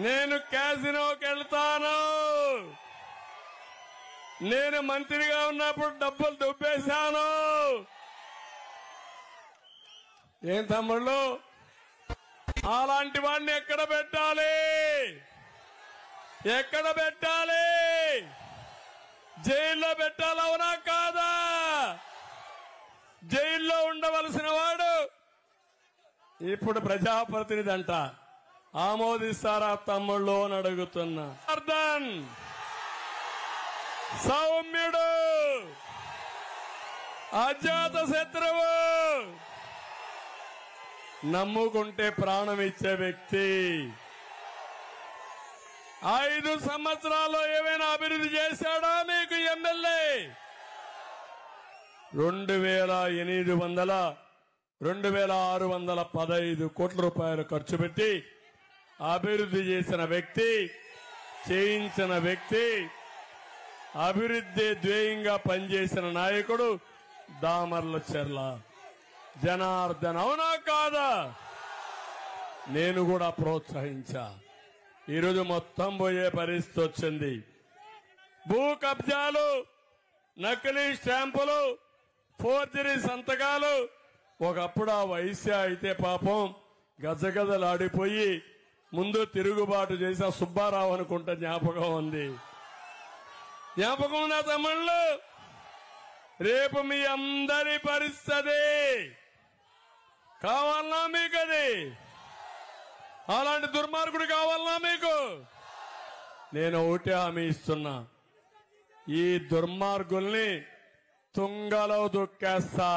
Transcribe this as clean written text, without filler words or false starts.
నేను క్యాసినోకి వెళ్తాను. నేను మంత్రిగా ఉన్నప్పుడు డబ్బులు దుబ్బేశాను. ఏం తమ్ముళ్ళు, అలాంటి వాడిని ఎక్కడ పెట్టాలి? ఎక్కడ పెట్టాలి? జైల్లో పెట్టాలి, అవునా కాదా? జైల్లో ఉండవలసిన వాడు ఇప్పుడు ప్రజాప్రతినిధి అంట. ఆమోదిస్తారా తమ్ముళ్ళు అని అడుగుతున్నా. అర్థన్ సౌమ్యుడు, అజాత శత్రువు, నమ్ముకుంటే ప్రాణం ఇచ్చే వ్యక్తి. 5 సంవత్సరాల్లో ఏమైనా అభివృద్ధి చేశాడా మీకు ఎమ్మెల్యే? 2615 కోట్ల రూపాయలు ఖర్చు పెట్టి అభివృద్ధి చేసిన వ్యక్తి, చేయించిన వ్యక్తి, అభివృద్ధి ధ్యేయంగా పనిచేసిన నాయకుడు దామర్ల చెర్ల జనార్దన్, అవునా కాదా? నేను కూడా ప్రోత్సహించా. ఈరోజు మొత్తం పోయే పరిస్థితి వచ్చింది. భూ కబ్జాలు, నకిలీ స్టాంపులు, ఫోర్జరీ సంతకాలు. ఒకప్పుడు ఆ వైశ్య అయితే పాపం గజగజలాడిపోయి ముందు తిరుగుబాటు చేసి ఆ సుబ్బారావు అనుకుంటా జ్ఞాపకం ఉంది. జ్ఞాపకం ఉందా తమ్ముళ్ళు? రేపు మీ అందరి పరిస్థితి కావాలన్నా మీకు? అది అలాంటి దుర్మార్గుడు కావాలన్నా మీకు? నేను ఒకటే హామీ ఇస్తున్నా, ఈ దుర్మార్గుల్ని తుంగలో దొక్కేస్తా.